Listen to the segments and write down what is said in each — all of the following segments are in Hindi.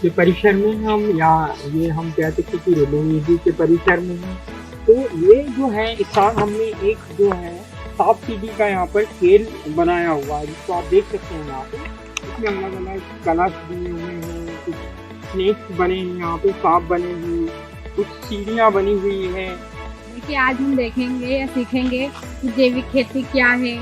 के परिसर में हम, या ये हम कह सकते कि रेलवे के परिसर में हैं। तो ये जो है हमने एक जो है सांप सीढ़ी का यहाँ पर खेल बनाया हुआ है, जिसको आप देख सकते हैं यहाँ पे। इसमें अलग अलग कलर्स दिए हुए हैं, कुछ स्नेक्स बने हैं, यहाँ पे सांप बने हुए, कुछ सीढ़ियाँ बनी हुई है। देखिए, आज हम देखेंगे या सीखेंगे कि जैविक खेती क्या है,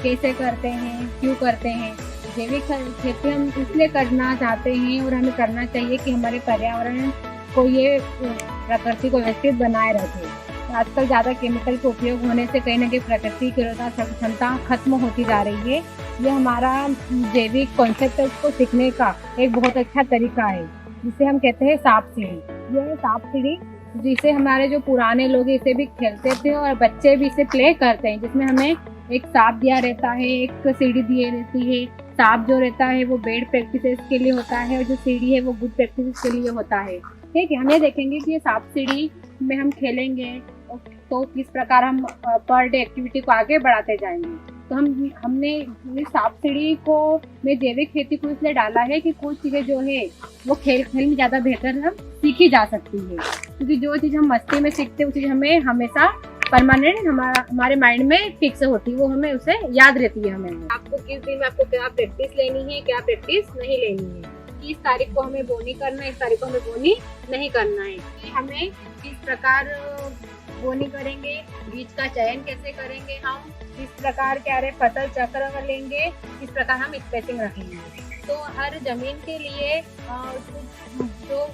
कैसे करते हैं, क्यों करते हैं। जैविक खेती हम इसलिए करना चाहते हैं और हमें करना चाहिए कि हमारे पर्यावरण को, ये प्रकृति को व्यवस्थित बनाए रखे। आजकल ज़्यादा केमिकल के उपयोग होने से कहीं ना कहीं प्रकृति की क्षमता खत्म होती जा रही है। ये हमारा जैविक कॉन्सेप्ट है, उसको सीखने का एक बहुत अच्छा तरीका है, जिसे हम कहते हैं सांप सीढ़ी। यह सांप सीढ़ी जिसे हमारे जो पुराने लोग इसे भी खेलते थे और बच्चे भी इसे प्ले करते हैं, जिसमें हमें एक सांप दिया रहता है, एक सीढ़ी दी रहती है। सांप जो रहता है वो बेड प्रैक्टिसेस के लिए होता है और जो सीढ़ी है वो गुड प्रैक्टिसेस के लिए होता है। ठीक है, हम ये देखेंगे कि ये सांप सीढ़ी में हम खेलेंगे तो किस प्रकार हम पर डे एक्टिविटी को आगे बढ़ाते जाएंगे। तो हमने इस सांप सीढ़ी को में जैविक खेती को इसलिए डाला है कि कुछ चीज़ें जो है वो खेल में ज़्यादा बेहतर हम सीखी जा सकती है, क्योंकि जो चीज़ हम मस्ती में सीखते हैं वो चीज़ हमें हमेशा परमानेंट हमारे माइंड में फिक्स होती है, वो हमें उसे याद रहती है। हमें आपको किस दिन में आपको क्या प्रैक्टिस लेनी है, क्या प्रैक्टिस नहीं लेनी है, कि इस तारीख को हमें बोनी करना है, इस तारीख को हमें बोनी नहीं करना है, कि हमें किस प्रकार बोनी करेंगे, बीज का चयन कैसे करेंगे, हम किस प्रकार क्या फसल चक्र लेंगे, किस प्रकार हम स्पेसिंग रखेंगे। तो हर जमीन के लिए जो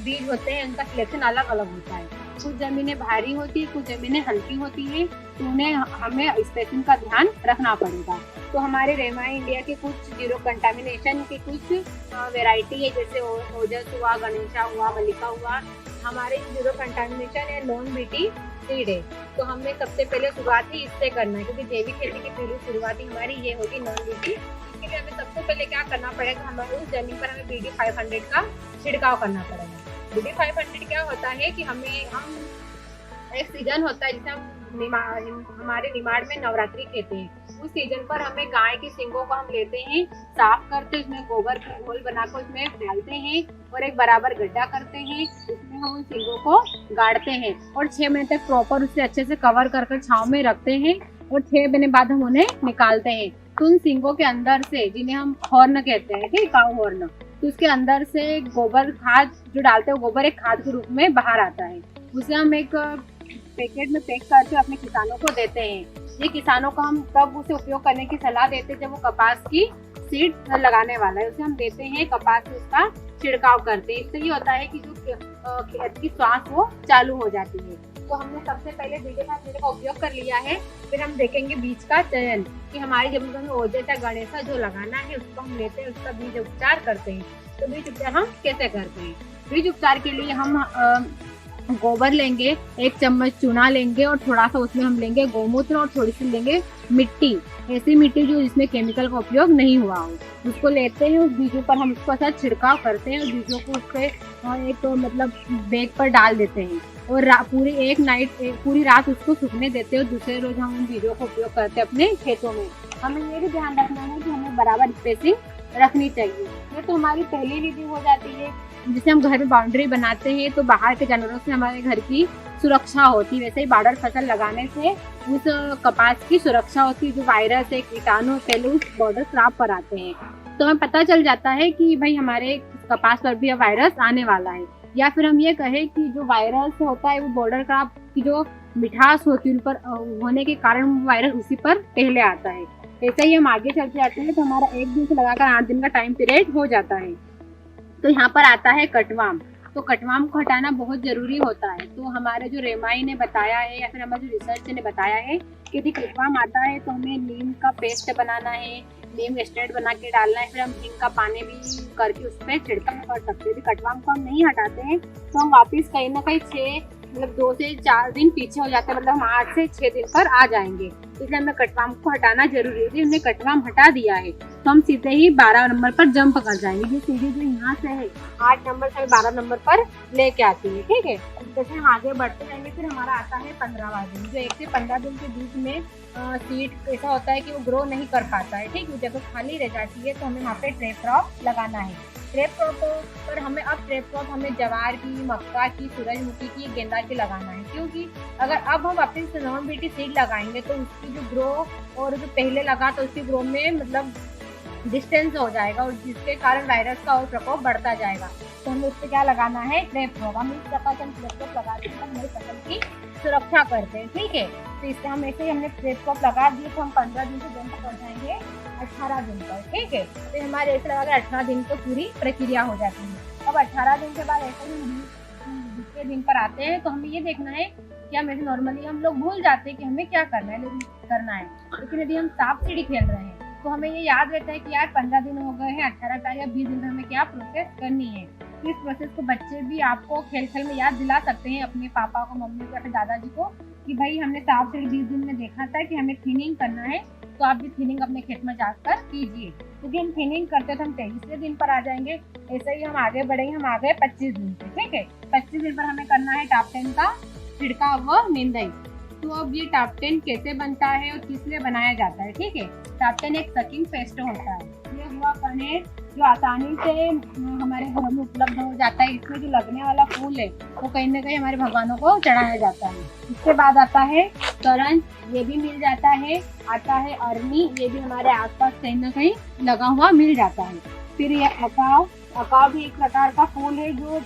बीज होते हैं उनका सिलेक्शन अलग अलग होता है। कुछ जमीनें भारी होती है, कुछ जमीनें हल्की होती है, तो उन्हें हमें स्पेसिंग का ध्यान रखना पड़ेगा। तो हमारे रेमाई इंडिया के कुछ जीरो कंटामिनेशन की कुछ वैरायटी है, जैसे ओजस हुआ, गणेशा हुआ, मल्लिका हुआ। हमारे जीरो कंटामिनेशन है नॉन बीटी सीड है। तो हमें सबसे पहले शुरुआत ही इससे करना है, क्योंकि जैविक खेती की पहली शुरुआत ही हमारी ये होगी नॉन बीटी। इसके लिए हमें सबसे पहले क्या करना पड़ेगा, हमारे उस जमीन पर हमें BD 500 का छिड़काव करना पड़ेगा। BD 500 क्या होता है कि हम एक सीजन होता है जिसे हम हमारे निमाड़ में नवरात्रि कहते हैं। उस सीजन पर हमें गाय की सींगों को हम लेते हैं, साफ करते हैं, उसमें गोबर का घोल बनाकर उसमें डालते हैं और एक बराबर गड्ढा करते हैं, उसमें हम उन सींगों को गाड़ते हैं और 6 महीने तक प्रॉपर उसे अच्छे से कवर कर छांव में रखते हैं और 6 महीने बाद हम उन्हें निकालते हैं। तो उन सींगों के अंदर से, जिन्हें हम हॉर्न कहते हैं, ठीक, काऊ हॉर्न, तो उसके अंदर से गोबर खाद जो डालते हैं, गोबर एक खाद के रूप में बाहर आता है। उसे हम एक पैकेट में पैक करके अपने किसानों को देते हैं। ये किसानों को हम तब उसे उपयोग करने की सलाह देते हैं जब वो कपास की सीड लगाने वाला है, उसे हम देते हैं, कपास में उसका छिड़काव करते हैं। इससे ये होता है कि जो खेत की सांस वो चालू हो जाती है। तो हमने सबसे पहले BD 500 का उपयोग कर लिया है। फिर हम देखेंगे बीज का चयन, कि हमारी जमीन में ओजस या गणेशा जो लगाना है उसको हम लेते हैं, उसका बीज उपचार करते हैं। तो बीज उपचार हम कैसे करते हैं? बीज उपचार के लिए हम गोबर लेंगे, 1 चम्मच चूना लेंगे और थोड़ा सा उसमें हम लेंगे गोमूत्र और थोड़ी सी लेंगे मिट्टी, ऐसी मिट्टी जो जिसमें केमिकल का उपयोग नहीं हुआ हो, उसको लेते हैं। उस बीजों पर हम उसको साथ छिड़काव करते हैं और बीजों को उससे एक मतलब बैग पर डाल देते हैं और पूरी रात उसको सूखने देते हैं और दूसरे रोज हम उन बीजों का उपयोग करते हैं अपने खेतों में। हमें ये भी ध्यान रखना है कि हमें बराबर स्पेसिंग रखनी चाहिए। ये तो हमारी पहली विधि हो जाती है। जिसे हम घर में बाउंड्री बनाते हैं तो बाहर के जानवरों से हमारे घर की सुरक्षा होती है, वैसे ही बॉर्डर फसल लगाने से उस कपास की सुरक्षा होती है। जो वायरस है, कीटाणु पहले उस बॉर्डर क्रॉप पर आते हैं, तो हमें पता चल जाता है कि भाई हमारे कपास पर भी वायरस आने वाला है। या फिर हम ये कहें कि जो वायरस होता है वो बॉर्डर क्रॉप की जो मिठास होती है उन पर होने के कारण वो वायरस उसी पर पहले आता है। ऐसे ही हम आगे चलते जाते हैं तो हमारा 1 दिन से लगाकर 8 दिन का टाइम पीरियड हो जाता है। तो यहाँ पर आता है कटवाम। तो कटवाम को हटाना बहुत जरूरी होता है। तो हमारे जो रेमाई ने बताया है या फिर हमारे जो रिसर्च ने बताया है कि यदि कटवाम आता है तो हमें नीम का पेस्ट बनाना है, नीम एस्टेट बना के डालना है, फिर हम नीम का पानी भी करके उस पर छिड़काव कर सकते हैं। यदि कटवाम को हम नहीं हटाते हैं तो हम वापिस कहीं ना कहीं 2 से 4 दिन पीछे हो जाते हैं, मतलब हम 8 से 6 दिन पर आ जाएंगे। इसलिए हमें कटवाम को हटाना जरूरी है। यदि हमने कटवाम हटा दिया है तो हम सीधे ही 12 नंबर पर जंप कर जाएंगे। ये सीढ़ी जो यहाँ से है 8 नंबर से 12 नंबर पर लेके आती है, ठीक है। जैसे हम आगे बढ़ते जाएंगे फिर हमारा आता है 15वां दिन। जो 1 से 15 दिन के बीच में सीड ऐसा होता है कि वो ग्रो नहीं कर पाता है, ठीक है, जगह खाली रह जाती है तो हमें वहाँ पे ट्रे क्रॉप लगाना है। ट्रैप क्रॉप पर हमें अब ट्रैप क्रॉप हमें ज्वार की, मक्का की, सूरजमुखी की, गेंदा की लगाना है, क्योंकि अगर अब हम अपनी नॉन बीटी सीड लगाएंगे तो उसकी जो ग्रो और जो पहले लगा तो उसकी ग्रो में मतलब डिस्टेंस हो जाएगा और जिसके कारण वायरस का और प्रकोप बढ़ता जाएगा। तो हमें उससे क्या लगाना है, ट्रैप क्रॉप। हम इस प्रकार से हम ट्रैप क्रॉप लगाते हैं, हमारी फसल की सुरक्षा करते हैं, ठीक है। तो इससे हम ऐसे ही हमने ट्रैप क्रॉप लगा दिए तो हम 15 दिन से जंप कर जाएंगे 18 दिन पर, ठीक है। तो हमारे ऐसे लगा 18 दिन तो पूरी प्रक्रिया हो जाती है। अब 18 दिन के बाद ऐसे ही दूसरे दिन पर आते हैं तो हमें ये देखना है कि हम ऐसे नॉर्मली हम लोग भूल जाते हैं कि हमें क्या करना है, लेकिन यदि हम सांप सीढ़ी खेल रहे हैं तो हमें ये याद रहता है कि यार 15 दिन हो गए हैं, 18 या 20 दिन में हमें क्या प्रोसेस करनी है। तो इस प्रोसेस को बच्चे भी आपको खेल खेल में याद दिला सकते हैं, अपने पापा को, मम्मी को या फिर दादाजी को, कि भाई हमने सांप सीढ़ी 20 दिन में देखा था कि हमें थिनिंग करना है, तो आप भी थिनिंग अपने खेत में जाकर कीजिए। क्योंकि हम थिनिंग करते तो हम 23वें दिन पर आ जाएंगे, ऐसे ही हम आगे बढ़ेंगे, हम आ गए 25 दिन पे, ठीक है। 25 दिन पर हमें करना है टॉप 10 का छिड़काव व निंदाई। तो अब ये टॉप 10 कैसे बनता है और किस लिए बनाया जाता है, ठीक है। टॉप 10 एक सकिंग पेस्ट होता है, ये हुआ कने जो आसानी से हमारे घर में उपलब्ध हो जाता है। इसमें जो लगने वाला फूल है वो कहीं ना कहीं हमारे भगवानों को चढ़ाया जाता है। इसके बाद आता है करंज, ये भी मिल जाता है। आता है अरनी, ये भी हमारे आसपास कहीं ना कहीं लगा हुआ मिल जाता है। फिर ये अकाव, अकाव भी एक प्रकार का फूल है जो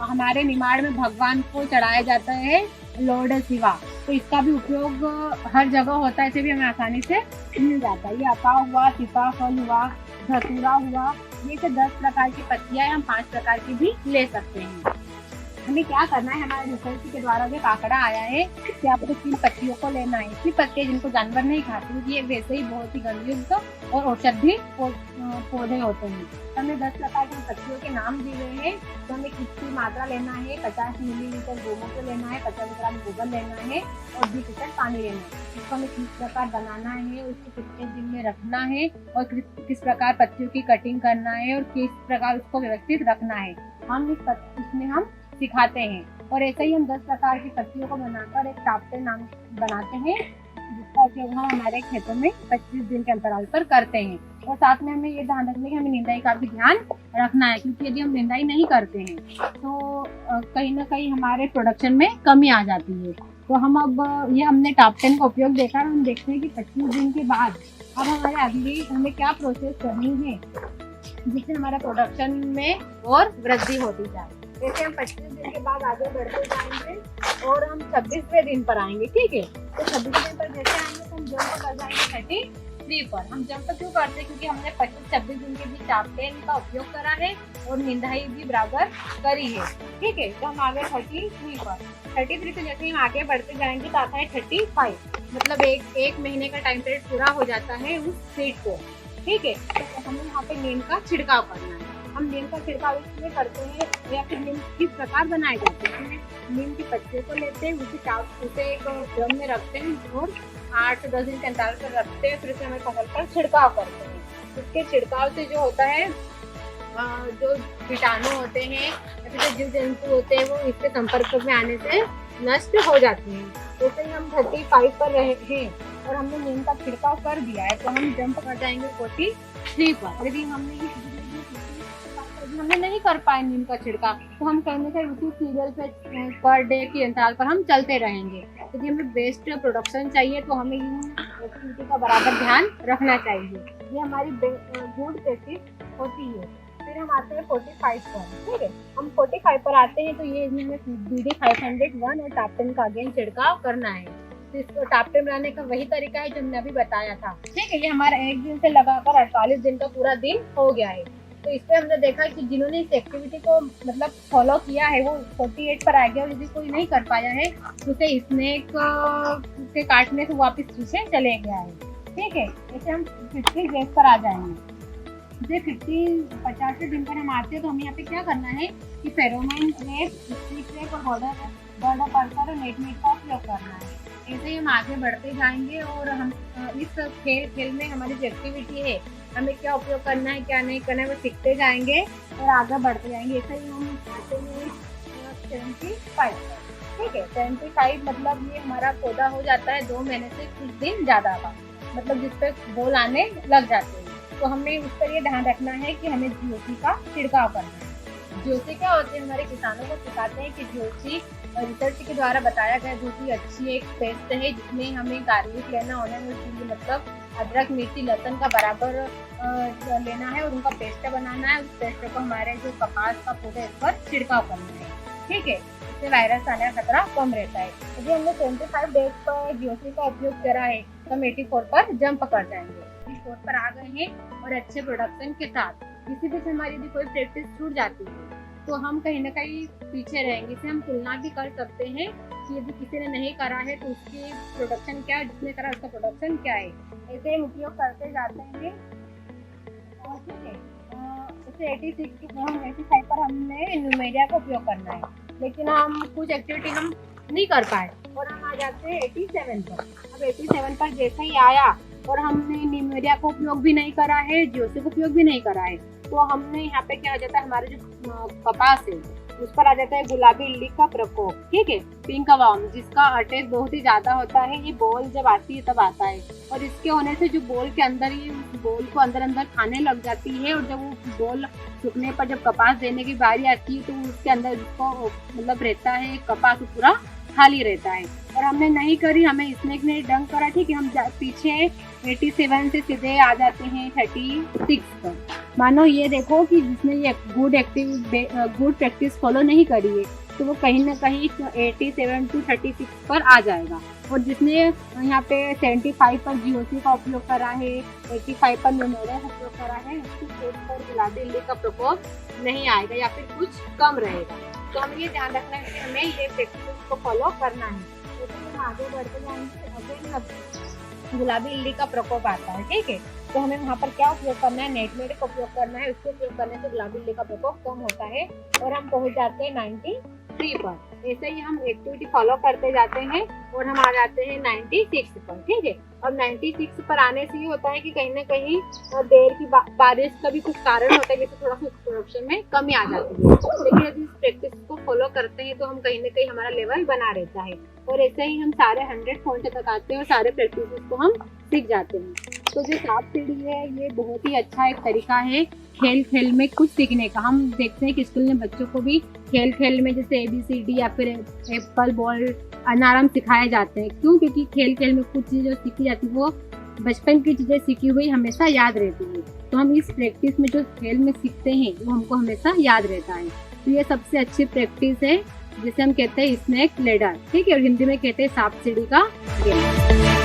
हमारे निमाड़ में भगवान को चढ़ाया जाता है, लॉर्ड शिवा। तो इसका भी उपयोग हर जगह होता है, इसे भी हमें आसानी से मिल जाता है। ये अकाव हुआ, सीताफल हुआ, धतूरा हुआ, ये से 10 प्रकार की पत्तियां हम 5 प्रकार की भी ले सकते हैं। हमें क्या करना है, हमारे रिसर्च के द्वारा जो आंकड़ा आया है कि आपको 3 पत्तियों को लेना है। इतनी पत्तियां जिनको जानवर नहीं खाते, ये वैसे ही बहुत ही गंधयुक्त और औषधि पौधे होते हैं। हमें 10 प्रकार की पत्तियों के नाम दिए हुए हैं। तो हमें किसकी मात्रा लेना है, 50 मिलीलीटर गोमूत्र लेना है, 50 ग्राम गोबर लेना है और 20 लीटर पानी लेना है। इसको हमें किस प्रकार बनाना है, उसको कितने दिन में रखना है और किस प्रकार पत्तियों की कटिंग करना है और किस प्रकार उसको व्यवस्थित रखना है, हम इसमें हम सिखाते हैं। और ऐसे ही हम 10 प्रकार की पत्तियों को बनाकर एक टॉप 10 नाम बनाते हैं, जिसका उपयोग हम हमारे खेतों में 25 दिन के अंतराल पर करते हैं। और साथ में हमें ये ध्यान रखना है कि हमें निंदाई का भी ध्यान रखना है, क्योंकि यदि हम निंदाई नहीं करते हैं तो कहीं ना कहीं हमारे प्रोडक्शन में कमी आ जाती है। तो हम अब ये हमने टॉप 10 का उपयोग देखा, हम देखते हैं कि 25 दिन के बाद अब हमारे आगे हमें क्या प्रोसेस करनी है जिससे हमारे प्रोडक्शन में और वृद्धि होती जाए। जैसे हम 25 दिन के बाद आगे बढ़ते जाएंगे और हम 26वें दिन पर आएंगे, ठीक है। तो 26वें दिन पर जैसे आएंगे तो हम जंप कर जाएंगे 33 पर। हम जंप क्यों करते हैं, क्योंकि हमने 25-26 दिन के बीच टॉप 10 का उपयोग करा है और निंदाई भी बराबर करी है, ठीक है। तो हम आ गए 33 पर। 33 से जैसे हम आगे बढ़ते जाएंगे तो आता है 35, मतलब एक महीने का टाइम पीरियड पूरा हो जाता है उस सीड को, ठीक है। तो हमें यहाँ पे नीम का छिड़काव करना है। हम नीम का छिड़काव इसलिए करते हैं या फिर नीम किस प्रकार बनाए जाते हैं, नीम की पत्तियों को लेते हैं, उसे एक ड्रम में रखते हैं और 8 से 10 दिन के अंतराल पर रखते हैं, फिर उसे हमें फसल पर छिड़काव करते हैं। इसके छिड़काव से जो होता है, जो कीटाणु होते हैं या फिर जो जीव जंतु होते हैं वो इसके संपर्क में आने से नष्ट हो जाते हैं। जैसे ही हम 35 पर रहे हैं और हमने नीम का छिड़काव कर दिया है तो हम जंप कर जाएंगे 43 पर। यदि हमने नहीं कर पाए नीम का छिड़काव तो हम कहने से उसी सीरियल पे पर डे के अंतराल पर हम चलते रहेंगे। यदि हमें बेस्ट प्रोडक्शन चाहिए तो हमें इन एक्टिविटी का बराबर ध्यान रखना चाहिए। ये हमारी गुड प्रैक्टिस होती है। फिर हम आते हैं 45 पर, ठीक है। हम 45 पर आते हैं तो ये हमें BD 501 और टॉप 10 का अगेन छिड़काव करना है। तो इसको टॉप 10 बनाने का वही तरीका है जो हमने अभी बताया था, ठीक है। ये हमारा 1 दिन से लगाकर 48 दिन का पूरा दिन हो गया है। तो इससे हमने देखा कि जिन्होंने इस एक्टिविटी को मतलब फॉलो किया है वो 48 पर आ गया और यदि कोई नहीं कर पाया है तो उसे स्नेक के काटने से वापस पीछे चले गया है, ठीक है। जैसे हम 50 डेज पर आ जाएंगे, जैसे 50 दिन पर हम आते हैं तो हमें यहाँ पे क्या करना है कि फेरोमोन ट्रैप, स्टिक ट्रैप और बॉर्डर पार्कर और नेट का उपयोग करना है। ऐसे ही हम आगे बढ़ते जाएंगे और हम इस खेल में हमारी जो एक्टिविटी है हमें क्या उपयोग करना है क्या नहीं करना है वो सीखते जाएंगे और आगे बढ़ते जाएंगे। ऐसे ही हम आते हैं 75, ठीक है। 75 मतलब ये हमारा पौधा हो जाता है 2 महीने से कुछ दिन ज़्यादा का, मतलब जिस पे बोल आने लग जाते हैं। तो हमें उस पर ये ध्यान रखना है कि हमें जीओसी का छिड़काव करना है। जीओसी क्या होते हैं, हमारे किसानों को सिखाते हैं कि जीओसी रिसर्च के द्वारा बताया गया बहुत ही अच्छी एक पेस्ट है, जिसमें हमें गार्लिक लेना होना है, उसके लिए मतलब अदरक मिर्ची लहसुन का बराबर लेना है और उनका पेस्ट बनाना है। उस पेस्ट को हमारे जो कपास का पौधा है इस पर छिड़काव करना है, ठीक है। इससे वायरस आने का खतरा कम रहता है। यदि हमने 25 डेज पर जीओसी का उपयोग करा है तो हम 84 पर जंप कर जाएंगे, 84 पर आ गए हैं और अच्छे प्रोडक्शन के साथ। इसी बीच हमारी यदि कोई प्रैक्टिस छूट जाती है तो हम कहीं ना कहीं पीछे रहेंगे। इसे हम तुलना भी कर सकते हैं कि यदि किसी ने नहीं करा है तो उसकी प्रोडक्शन क्या है, जिसने करा उसका प्रोडक्शन क्या है। ऐसे हम उपयोग करते जाते हैं, ठीक है। जैसे 85 पर हमने न्यूमेरिया का उपयोग करना है, लेकिन हम कुछ एक्टिविटी हम नहीं कर पाए और हम आ जाते हैं 87 पर। अब 87 पर जैसे ही आया और हमने न्यूमेरिया का उपयोग भी नहीं करा है, जीओसी का उपयोग भी नहीं करा है, तो हमने यहाँ पे क्या आ जाता है, हमारे जो कपास है उस पर आ जाता है गुलाबी इल्ली का प्रकोप, ठीक है, पिंक वर्म, जिसका अटैक बहुत ही ज्यादा होता है। ये बॉल जब आती है तब आता है और इसके होने से जो बॉल के अंदर ये बॉल को अंदर खाने लग जाती है और जब वो बॉल सूखने पर जब कपास देने की बारी आती है तो उसके अंदर उसको मतलब रहता है, कपास पूरा खाली रहता है। और हमने नहीं करी, हमें स्नेक ने डंक करा, ठीक है। हम पीछे 87 से सीधे आ जाते हैं 36 पर। मानो ये देखो कि जिसने ये गुड प्रैक्टिस फॉलो नहीं करी है तो वो कहीं ना कहीं 87 to 36 पर आ जाएगा। और जिसने यहाँ पे 75 पर जीओसी का उपयोग करा है, 85 पर न्यूमेरिया का उपयोग करा है, उसके पेट पर गुलाबी इल्ली का प्रकोप नहीं आएगा या फिर कुछ कम रहेगा। तो हमें ये ध्यान रखना है कि हमें ये प्रैक्टिस को फॉलो करना है। तो हम आगे बढ़ते जाएंगे, अगेन गुलाबी इल्ली का प्रकोप आता है, ठीक है। तो हमें वहाँ पर क्या उपयोग करना है, नेटमेड का उपयोग करना है। उसको उपयोग करने से गुलाबी इल्ली का प्रकोप कम होता है और हम पहुँच जाते हैं 93 पर। ऐसे ही हम एक्टिविटी फॉलो करते जाते हैं और हम आ जाते हैं 96 पर, ठीक है। और 96 पर आने से ये होता है कि कहीं ना कहीं देर की बारिश का भी कुछ कारण होता है, जैसे थोड़ा सा प्रोडक्शन में कमी आ जाती है। लेकिन यदि इस प्रैक्टिस को फॉलो करते हैं तो हम कहीं ना कहीं हमारा लेवल बना रहता है और ऐसे ही हम सारे 100 पॉइंट तक आते हैं और सारे प्रैक्टिस को हम सीख जाते हैं। तो जो सांप सीढ़ी है ये बहुत ही अच्छा एक तरीका है खेल खेल में कुछ सीखने का। हम देखते हैं कि स्कूल में बच्चों को भी खेल खेल में जैसे ABCD या फिर एप्पल बॉल अनारम सिखाए जाते हैं। क्यों? क्योंकि खेल खेल में कुछ चीज़ें जो सीखी जाती है वो बचपन की चीज़ें सीखी हुई हमेशा याद रहती है। तो हम इस प्रैक्टिस में जो खेल में सीखते हैं वो हमको हमेशा याद रहता है। तो ये सबसे अच्छी प्रैक्टिस है जिसे हम कहते हैं स्नेक लैडर, ठीक है, और हिंदी में कहते हैं सांप सीढ़ी का गेम।